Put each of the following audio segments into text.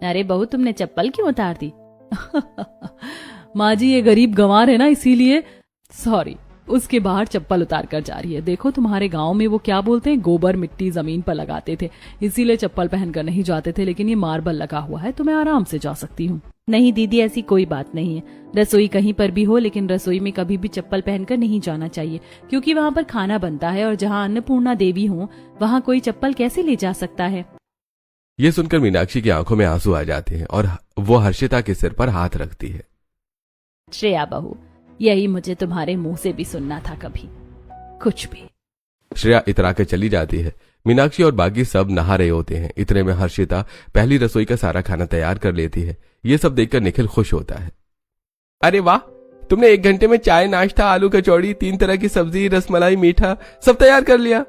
अरे बहू, तुमने चप्पल क्यों उतार दी? माँ जी, ये गरीब गंवार है ना, इसीलिए। सॉरी। उसके बाहर चप्पल उतार कर जा रही है। देखो, तुम्हारे गांव में वो क्या बोलते हैं, गोबर मिट्टी जमीन पर लगाते थे, इसीलिए चप्पल पहनकर नहीं जाते थे, लेकिन ये मार्बल लगा हुआ है तो मैं आराम से जा सकती हूँ। नहीं दीदी, ऐसी कोई बात नहीं है। रसोई कहीं पर भी हो, लेकिन रसोई में कभी भी चप्पल पहनकर नहीं जाना चाहिए, क्योंकि वहाँ पर खाना बनता है, और जहाँ अन्नपूर्णा देवी हो वहाँ कोई चप्पल कैसे ले जा सकता है? ये सुनकर मीनाक्षी की आंखों में आंसू आ जाते हैं और वो हर्षिता के सिर पर हाथ रखती है। श्रेया बहू, यही मुझे तुम्हारे मुंह से भी सुनना था, कभी कुछ भी। श्रेया इतरा कर चली जाती है। मीनाक्षी और बाकी सब नहा रहे होते हैं। इतने में हर्षिता पहली रसोई का सारा खाना तैयार कर लेती है। ये सब देखकर निखिल खुश होता है। अरे वाह, तुमने 1 घंटे में चाय, नाश्ता, आलू कचौड़ी, 3 तरह की सब्जी, रसमलाई, मीठा सब तैयार कर लिया।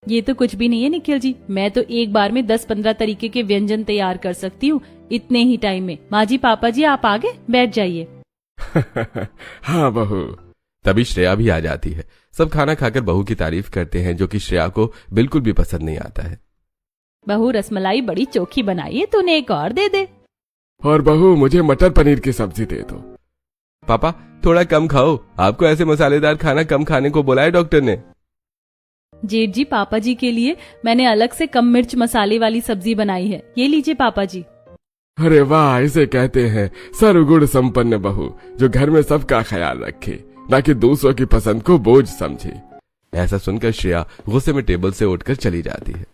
ये तो कुछ भी नहीं है निखिल जी, मैं तो एक बार में 10-15 तरीके के व्यंजन तैयार कर सकती हूँ इतने ही टाइम में। माँ जी, पापा जी, आप आगे बैठ जाइए। हाँ बहू। तभी श्रेया भी आ जाती है। सब खाना खाकर बहू की तारीफ करते हैं, जो कि श्रेया को बिल्कुल भी पसंद नहीं आता है। बहू, रसमलाई बड़ी चोखी बनाई है, तूने एक और दे दे। और बहू, मुझे मटर पनीर की सब्जी दे दो। पापा, थोड़ा कम खाओ, आपको ऐसे मसालेदार खाना कम खाने को बोला है डॉक्टर ने। जेठ जी, पापा जी के लिए मैंने अलग से कम मिर्च मसाले वाली सब्जी बनाई है, ये लीजिए पापा जी। अरे वाह, इसे कहते हैं सर्वगुण संपन्न बहू, जो घर में सबका ख्याल रखे, ना कि दूसरों की पसंद को बोझ समझे। ऐसा सुनकर श्रेया गुस्से में टेबल से उठकर चली जाती है।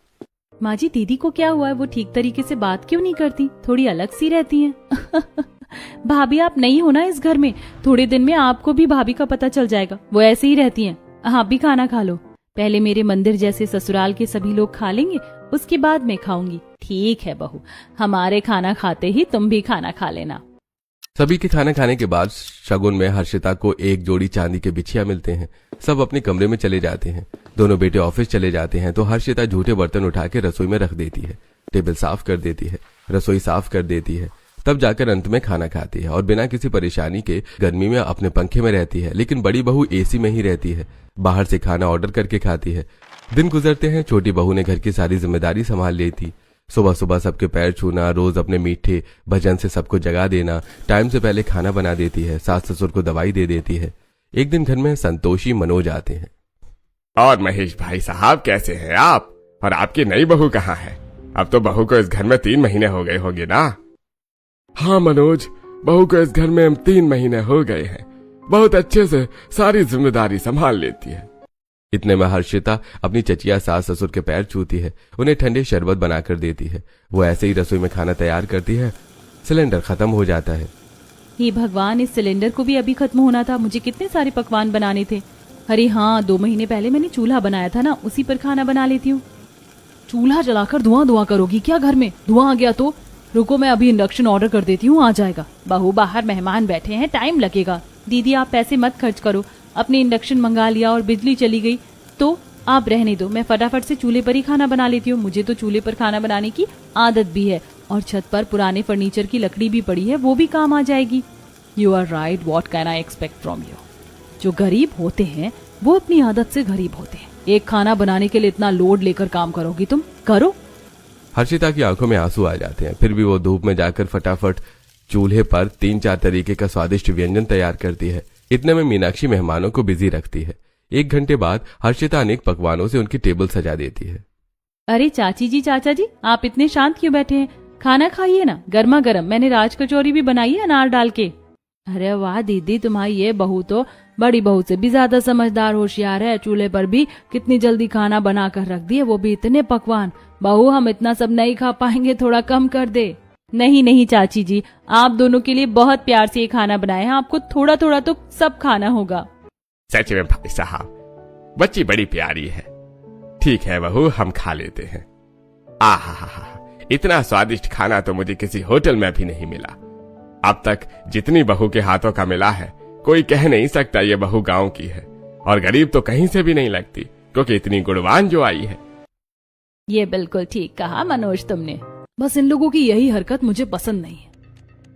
माँ जी, दीदी को क्या हुआ है? वो ठीक तरीके से बात क्यों नहीं करती? थोड़ी अलग सी रहती हैं। भाभी, आप नहीं हो ना इस घर में, थोड़े दिन में आपको भी भाभी का पता चल जाएगा। वो ऐसे ही रहती हैं। आप भी खाना खा लो। पहले मेरे मंदिर जैसे ससुराल के सभी लोग खा लेंगे, उसके बाद मैं खाऊंगी। ठीक है बहू, हमारे खाना खाते ही तुम भी खाना खा लेना। सभी के खाना खाने के बाद शगुन में हर्षिता को एक जोड़ी चांदी के बिछिया मिलते हैं। सब अपने कमरे में चले जाते हैं। दोनों बेटे ऑफिस चले जाते हैं तो हर्षिता झूठे बर्तन उठा के रसोई में रख देती है, टेबल साफ कर देती है, रसोई साफ कर देती है, तब जाकर अंत में खाना खाती है और बिना किसी परेशानी के गर्मी में अपने पंखे में रहती है। लेकिन बड़ी बहू एसी में ही रहती है, बाहर से खाना ऑर्डर करके खाती है। दिन गुजरते हैं। छोटी बहू ने घर की सारी जिम्मेदारी संभाल ली थी। सुबह सुबह सबके पैर छूना, रोज अपने मीठे भजन से सबको जगा देना, टाइम से पहले खाना बना देती है, सास ससुर को दवाई दे देती है। एक दिन घर में संतोषी मनोज आते हैं। और महेश भाई साहब, कैसे हैं आप? और आपकी नई बहू कहाँ है? अब तो बहू को इस घर में 3 महीने हो गए होंगे ना? हाँ मनोज, बहू को इस घर में 3 महीने हो गए हैं। बहुत अच्छे से सारी जिम्मेदारी संभाल लेती है। इतने में हर्षिता अपनी चचिया सास ससुर के पैर छूती है, उन्हें ठंडे शरबत बनाकर देती है। वो ऐसे ही रसोई में खाना तैयार करती है। सिलेंडर खत्म हो जाता है। हे भगवान, इस सिलेंडर को भी अभी खत्म होना था। मुझे कितने सारे पकवान बनाने थे। अरे हाँ, 2 महीने पहले मैंने चूल्हा बनाया था ना, उसी पर खाना बना लेती हूँ। चूल्हा जलाकर धुआं करोगी क्या? घर में धुआं आ गया तो? रुको, मैं अभी इंडक्शन ऑर्डर कर देती हूँ, आ जाएगा। बहू, बाहर मेहमान बैठे हैं, टाइम लगेगा। दीदी, आप पैसे मत खर्च करो, अपने इंडक्शन मंगा लिया और बिजली चली गई तो आप रहने दो। मैं फटाफट से चूल्हे पर ही खाना बना लेती हूँ। मुझे तो चूल्हे पर खाना बनाने की आदत भी है, और छत पर पुराने फर्नीचर की लकड़ी भी पड़ी है, वो भी काम आ जाएगी। You are right, what can I expect from you. जो गरीब होते हैं वो अपनी आदत से गरीब होते हैं। एक खाना बनाने के लिए इतना लोड लेकर काम करोगी तुम? करो। हर्षिता की आंखों में आंसू आ जाते हैं। फिर भी वो धूप में जाकर फटाफट चूल्हे पर 3-4 तरीके का स्वादिष्ट व्यंजन तैयार करती है। इतने में मीनाक्षी मेहमानों को बिजी रखती है। 1 घंटे बाद हर्षिता अनेक पकवानों से उनकी टेबल सजा देती है। अरे चाची जी, चाचा जी, आप इतने शांत क्यों बैठे हैं? खाना खाइए ना, गर्मा गर्म। मैंने राज कचौरी भी बनाई है अनार डाल के। अरे वाह दीदी, तुम्हारी ये बहू तो बड़ी बहू से भी ज्यादा समझदार होशियार है। चूल्हे पर भी कितनी जल्दी खाना बना कर रख दिए, वो भी इतने पकवान। बहू, हम इतना सब नहीं खा पाएंगे, थोड़ा कम कर दे। नहीं नहीं चाची जी, आप दोनों के लिए बहुत प्यार से ये खाना बनाए हैं, आपको थोड़ा थोड़ा तो सब खाना होगा। सच में भाई साहब, बच्ची बड़ी प्यारी है। ठीक है बहू, हम खा लेते हैं। आहा, इतना स्वादिष्ट खाना तो मुझे किसी होटल में भी नहीं मिला। अब तक जितनी बहू के हाथों का मिला है, कोई कह नहीं सकता ये बहू गांव की है। और गरीब तो कहीं से भी नहीं लगती, क्योंकि इतनी गुणवान जो आई है। ये बिल्कुल ठीक कहा मनोज तुमने। बस इन लोगों की यही हरकत मुझे पसंद नहीं है।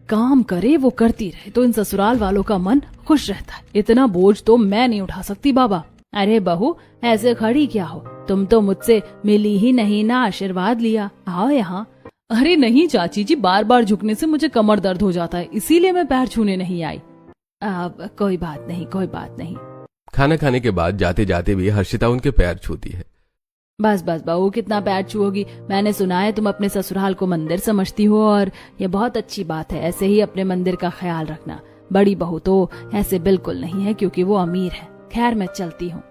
काम करे वो करती रहे तो इन ससुराल वालों का मन खुश रहता है। इतना बोझ तो मैं नहीं उठा सकती बाबा। अरे बहू, ऐसे खड़ी क्या हो? तुम तो मुझसे मिली ही नहीं ना आशीर्वाद लिया। आओ यहाँ। अरे नहीं चाची जी, बार बार झुकने से मुझे कमर दर्द हो जाता है, इसीलिए मैं पैर छूने नहीं आई। अब कोई बात नहीं, कोई बात नहीं। खाना खाने के बाद जाते जाते भी हर्षिता उनके पैर छूती है। बस बस बहू, कितना पैर छुओगी? मैंने सुना है तुम अपने ससुराल को मंदिर समझती हो, और ये बहुत अच्छी बात है। ऐसे ही अपने मंदिर का ख्याल रखना। बड़ी बहू तो ऐसे बिल्कुल नहीं है, क्योंकि वो अमीर है। खैर, मैं चलती हूँ।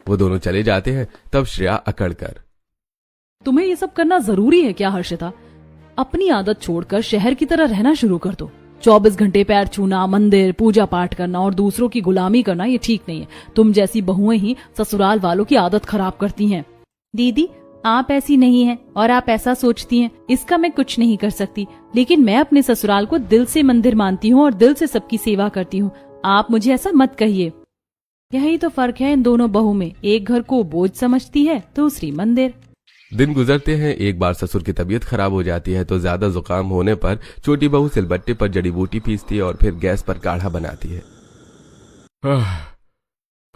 वो दोनों चले जाते हैं। तब श्रेया अकड़ कर, तुम्हें ये सब करना जरूरी है क्या हर्षिता? अपनी आदत छोड़कर शहर की तरह रहना शुरू कर दो। 24 घंटे पैर छूना, मंदिर, पूजा पाठ करना और दूसरों की गुलामी करना, ये ठीक नहीं है। तुम जैसी बहुएं ही ससुराल वालों की आदत खराब करती हैं। दीदी, आप ऐसी नहीं हैं और आप ऐसा सोचती हैं, इसका मैं कुछ नहीं कर सकती। लेकिन मैं अपने ससुराल को दिल से मंदिर मानती हूँ और दिल से सबकी सेवा करती हूँ। आप मुझे ऐसा मत कहिए। यही तो फर्क है इन दोनों बहू में। एक घर को बोझ समझती है, दूसरी मंदिर। दिन गुजरते हैं। एक बार ससुर की तबीयत खराब हो जाती है तो ज्यादा जुकाम होने पर छोटी बहू सिलबट्टे पर जड़ी बूटी पीसती है और फिर गैस पर काढ़ा बनाती है।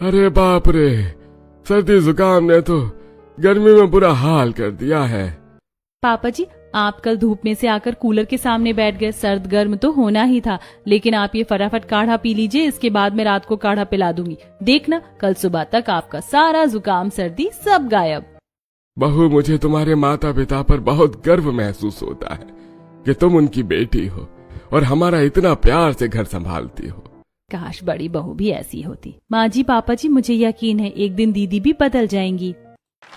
अरे बाप रे, सर्दी जुकाम ने तो गर्मी में बुरा हाल कर दिया है। पापा जी, आप कल धूप में से आकर कूलर के सामने बैठ गए। सर्द गर्म तो होना ही था, लेकिन आप ये फटाफट काढ़ा पी लीजिए। इसके बाद मैं रात को काढ़ा पिला दूंगी। देखना, कल सुबह तक आपका सारा जुकाम सर्दी सब गायब। बहू, मुझे तुम्हारे माता पिता पर बहुत गर्व महसूस होता है कि तुम उनकी बेटी हो और हमारा इतना प्यार से घर संभालती हो। काश बड़ी बहू भी ऐसी होती। माँ जी, पापा जी, मुझे यकीन है एक दिन दीदी भी बदल जाएंगी।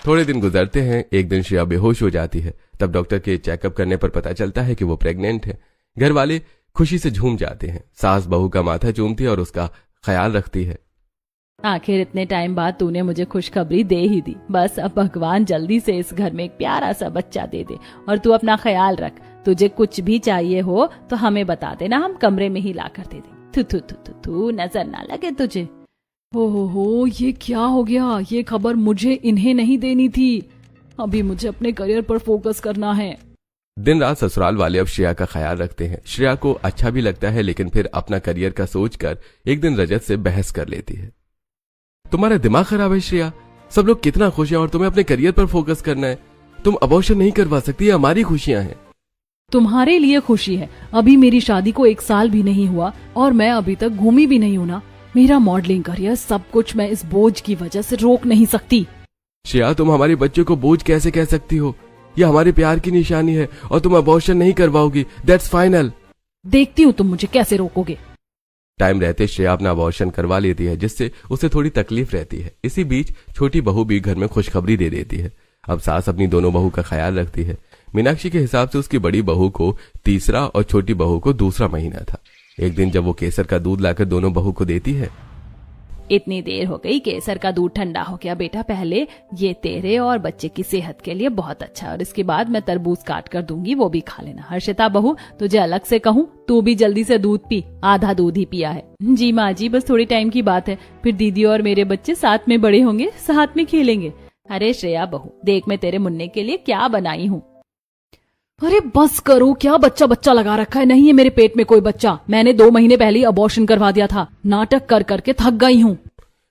थोड़े दिन गुजरते हैं। एक दिन श्रेया बेहोश हो जाती है। तब डॉक्टर के चेकअप करने पर पता चलता है कि वो प्रेग्नेंट है। घर वाले खुशी से झूम जाते हैं। सास बहू का माथा चूमती है और उसका ख्याल रखती है। आखिर इतने टाइम बाद तूने मुझे खुशखबरी दे ही दी। बस अब भगवान जल्दी से इस घर में एक प्यारा सा बच्चा दे दे। और तू अपना ख्याल रख। तुझे कुछ भी चाहिए हो तो हमें बता देना, हम कमरे में ही ला कर दे दें। थू थू थू थू, नजर ना लगे तुझे। हो, ये क्या हो गया? ये खबर मुझे इन्हें नहीं देनी थी। अभी मुझे अपने करियर पर फोकस करना है। दिन रात ससुराल वाले अब श्रेया का ख्याल रखते हैं। श्रेया को अच्छा भी लगता है, लेकिन फिर अपना करियर का सोचकर एक दिन रजत से बहस कर लेती है। तुम्हारा दिमाग खराब है श्रेया? सब लोग कितना खुश हैं और तुम्हें अपने करियर पर फोकस करना है। तुम अबॉर्शन नहीं करवा सकती, ये हमारी खुशियां हैं। तुम्हारे लिए खुशी है। अभी मेरी शादी को 1 साल भी नहीं हुआ और मैं अभी तक घूमी भी नहीं हूं ना। मेरा मॉडलिंग करियर, सब कुछ मैं इस बोझ की वजह से रोक नहीं सकती। श्रेया, तुम हमारे बच्चे को बोझ कैसे कह सकती हो? यह हमारे प्यार की निशानी है और तुम अबॉर्शन नहीं करवाओगी। That's final. देखती हूँ तुम मुझे कैसे रोकोगे। टाइम रहते श्रेया अपना अबॉर्शन करवा लेती है, जिससे उसे थोड़ी तकलीफ रहती है। इसी बीच छोटी बहू भी घर में खुशखबरी दे देती है। अब सास अपनी दोनों बहू का ख्याल रखती है। मीनाक्षी के हिसाब से उसकी बड़ी बहू को तीसरा और छोटी बहू को दूसरा महीना था। एक दिन जब वो केसर का दूध लाकर दोनों बहू को देती है। इतनी देर हो गई, केसर का दूध ठंडा हो गया। बेटा, पहले ये तेरे और बच्चे की सेहत के लिए बहुत अच्छा है, और इसके बाद मैं तरबूज काट कर दूंगी, वो भी खा लेना। हर्षिता बहू, तुझे अलग से कहूँ, तू भी जल्दी से दूध पी। आधा दूध ही पिया है। जी माँ जी, बस थोड़ी टाइम की बात है, फिर दीदी और मेरे बच्चे साथ में बड़े होंगे, साथ में खेलेंगे। अरे श्रेया बहू, देख मैं तेरे मुन्ने के लिए क्या बनाई हूँ। अरे बस करो, क्या बच्चा बच्चा लगा रखा है? नहीं है मेरे पेट में कोई बच्चा। मैंने 2 महीने पहले अबॉर्शन करवा दिया था। नाटक कर करके थक गई हूँ।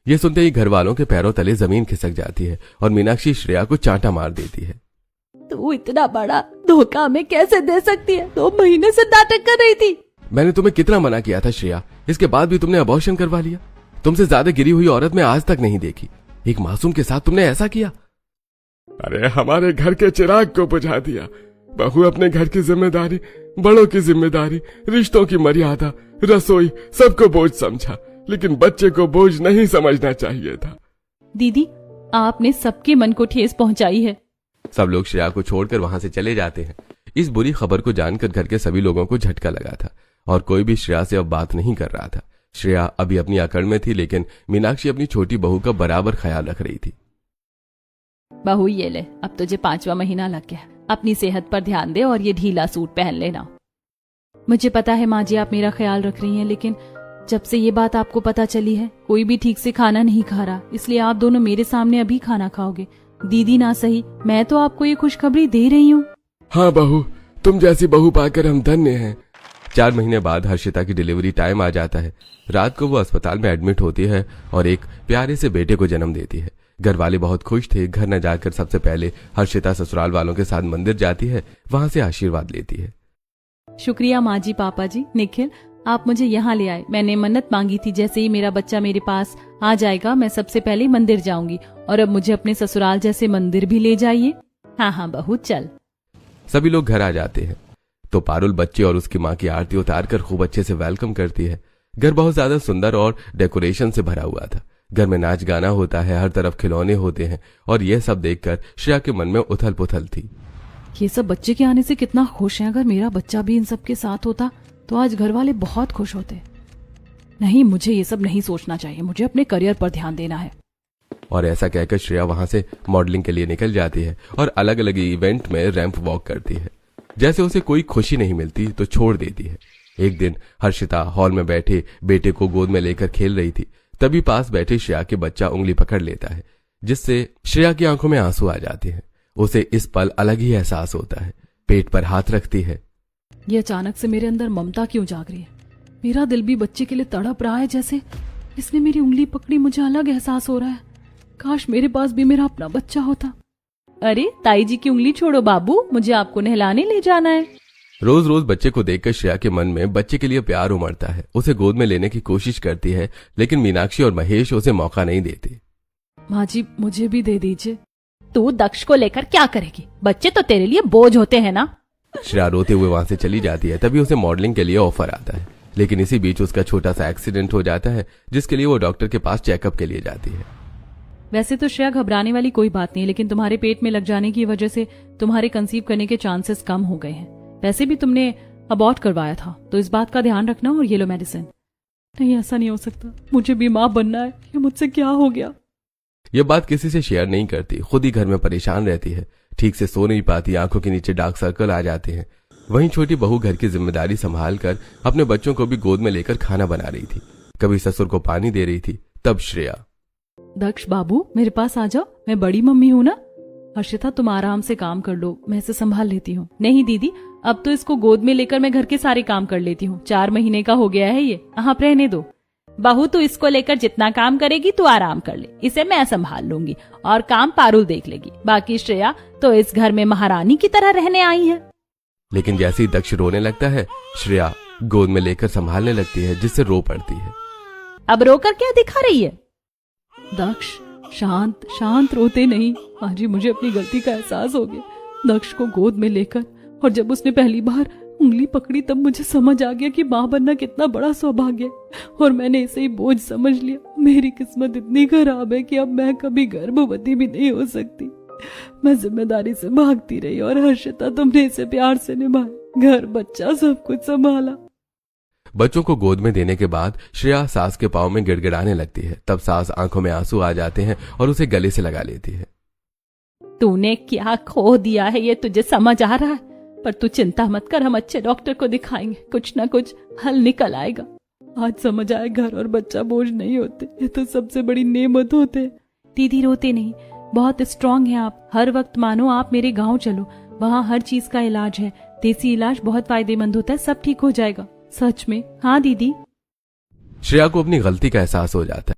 ये सुनते ही घर वालों के पैरों तले जमीन खिसक जाती है और मीनाक्षी श्रेया को चांटा मार देती है। तू इतना बड़ा धोखा हमें कैसे दे सकती है? 2 महीने से नाटक कर रही थी। मैंने तुम्हें कितना मना किया था श्रेया, इसके बाद भी तुमने अबॉर्शन करवा लिया। तुमसे ज्यादा गिरी हुई औरत मैं आज तक नहीं देखी। एक मासूम के साथ तुमने ऐसा किया। अरे हमारे घर के चिराग को बुझा दिया। बहू अपने घर की जिम्मेदारी, बड़ों की जिम्मेदारी, रिश्तों की मर्यादा, रसोई, सबको बोझ समझा, लेकिन बच्चे को बोझ नहीं समझना चाहिए था। दीदी, आपने सबके मन को ठेस पहुंचाई है। सब लोग श्रेया को छोड़कर वहां से चले जाते हैं। इस बुरी खबर को जानकर घर के सभी लोगों को झटका लगा था और कोई भी श्रेया से अब बात नहीं कर रहा था। श्रेया अभी अपनी अकड़ में थी, लेकिन मीनाक्षी अपनी छोटी बहू का बराबर ख्याल रख रही थी। बहू ये ले, अब तुझे 5वां महीना लग गया। अपनी सेहत पर ध्यान दे और ये ढीला सूट पहन लेना। मुझे पता है माँ जी, आप मेरा ख्याल रख रही हैं, लेकिन जब से ये बात आपको पता चली है, कोई भी ठीक से खाना नहीं खा रहा। इसलिए आप दोनों मेरे सामने अभी खाना खाओगे। दीदी ना सही, मैं तो आपको ये खुशखबरी दे रही हूँ। हाँ बहू, तुम जैसी बहू पाकर हम धन्य हैं। 4 महीने बाद हर्षिता की डिलीवरी टाइम आ जाता है। रात को वो अस्पताल में एडमिट होती है और एक प्यारे से बेटे को जन्म देती है। घर वाले बहुत खुश थे। घर न जाकर सबसे पहले हर्षिता ससुराल वालों के साथ मंदिर जाती है, वहां से आशीर्वाद लेती है। शुक्रिया माँ जी, पापा जी, निखिल, आप मुझे यहाँ ले आए। मैंने मन्नत मांगी थी जैसे ही मेरा बच्चा मेरे पास आ जाएगा मैं सबसे पहले मंदिर जाऊंगी, और अब मुझे अपने ससुराल जैसे मंदिर भी ले जाइए। हाँ हाँ बहू चल। सभी लोग घर आ जाते हैं तो पारुल बच्चे और उसकी माँ की आरती उतार कर खूब अच्छे से वेलकम करती है। घर बहुत ज्यादा सुंदर और डेकोरेशन से भरा हुआ था। घर में नाच गाना होता है, हर तरफ खिलौने होते हैं, और यह सब देखकर श्रेया के मन में उथल पुथल थी। ये सब बच्चे के आने से कितना खुश हैं। अगर मेरा बच्चा भी इन सब के साथ होता तो आज घर वाले बहुत खुश होते। नहीं, मुझे ये सब नहीं सोचना चाहिए, मुझे अपने करियर पर ध्यान देना है। और ऐसा कहकर श्रेया वहां से मॉडलिंग के लिए निकल जाती है और अलग अलग इवेंट में रैंप वॉक करती है। जैसे उसे कोई खुशी नहीं मिलती तो छोड़ देती है। एक दिन हर्षिता हॉल में बैठे बेटे को गोद में लेकर खेल रही थी। तभी पास बैठे श्रेया के बच्चा उंगली पकड़ लेता है, जिससे श्रेया की आंखों में आंसू आ जाते हैं। उसे इस पल अलग ही एहसास होता है। पेट पर हाथ रखती है। ये अचानक से मेरे अंदर ममता क्यों जाग रही है? मेरा दिल भी बच्चे के लिए तड़प रहा है। जैसे इसने मेरी उंगली पकड़ी, मुझे अलग एहसास हो रहा है। काश मेरे पास भी मेरा अपना बच्चा होता। अरे ताई जी की उंगली छोड़ो बाबू, मुझे आपको नहलाने ले जाना है। रोज रोज बच्चे को देखकर श्रेया के मन में बच्चे के लिए प्यार उमड़ता है। उसे गोद में लेने की कोशिश करती है, लेकिन मीनाक्षी और महेश उसे मौका नहीं देते। माँ जी मुझे भी दे दीजिए। तू दक्ष को लेकर क्या करेगी? बच्चे तो तेरे लिए बोझ होते हैं ना। श्रेया रोते हुए वहां से चली जाती है। तभी उसे मॉडलिंग के लिए ऑफर आता है, लेकिन इसी बीच उसका छोटा सा एक्सीडेंट हो जाता है, जिसके लिए वो डॉक्टर के पास चेकअप के लिए जाती है। वैसे तो श्रेया घबराने वाली कोई बात नहीं, लेकिन तुम्हारे पेट में लग जाने की वजह से तुम्हारे कंसीव करने के चांसेस कम हो गए हैं। वैसे भी तुमने अबॉर्ट करवाया था, तो इस बात का ध्यान रखना और ये लो मेडिसिन। नहीं, ऐसा नहीं हो सकता, मुझे भी माँ बनना है। ये मुझसे क्या हो गया? ये बात किसी से शेयर नहीं करती, खुद ही घर में परेशान रहती है। ठीक से सो नहीं पाती, आंखों के नीचे डार्क सर्कल आ जाते हैं। वहीं छोटी बहू घर की जिम्मेदारी संभाल कर अपने बच्चों को भी गोद में लेकर खाना बना रही थी। कभी ससुर को पानी दे रही थी। तब श्रेया, दक्ष बाबू मेरे पास आ जाओ, मैं बड़ी मम्मी हूँ ना। हर्षिता तुम आराम से काम कर लो, मैं इसे संभाल लेती हूँ। नहीं दीदी, अब तो इसको गोद में लेकर मैं घर के सारे काम कर लेती हूँ। 4 महीने का हो गया है ये, आप रहने दो। बहू तू इसको लेकर जितना काम करेगी तू आराम कर ले, इसे मैं संभाल लूंगी और काम पारुल देख लेगी। बाकी श्रेया तो इस घर में महारानी की तरह रहने आई है। लेकिन जैसे ही दक्ष रोने लगता है, श्रेया गोद में लेकर संभालने लगती है, जिससे रो पड़ती है। अब रोकर क्या दिखा रही है? दक्ष शांत शांत, रोते नहीं। आज ही मुझे अपनी गलती का एहसास हो गया। दक्ष को गोद में लेकर, और जब उसने पहली बार उंगली पकड़ी तब मुझे समझ आ गया कि माँ बनना कितना बड़ा सौभाग्य है, और मैंने इसे ही बोझ समझ लिया। मेरी किस्मत इतनी खराब है कि अब मैं कभी गर्भवती भी नहीं हो सकती। मैं जिम्मेदारी से भागती रही, और हर्षिता तुमने इसे प्यार से निभाया, घर बच्चा सब कुछ संभाला। बच्चों को गोद में देने के बाद श्रेया सास के पाँव में गिड़गिड़ाने लगती है। तब सास आंखों में आंसू आ जाते हैं और उसे गले से लगा लेती है। तूने क्या खो दिया है ये तुझे समझ आ रहा है, पर तू चिंता मत कर, हम अच्छे डॉक्टर को दिखाएंगे, कुछ ना कुछ हल निकल आएगा। आज समझ आए घर और बच्चा बोझ नहीं होते, ये तो सबसे बड़ी नेमत होते हैं। दीदी रोते नहीं, बहुत स्ट्रांग हैं आप। हर वक्त मानो आप मेरे गांव चलो, वहाँ हर चीज का इलाज है। देसी इलाज बहुत फायदेमंद होता है, सब ठीक हो जाएगा। सच में? हाँ दीदी। श्रेया को अपनी गलती का एहसास हो जाता है।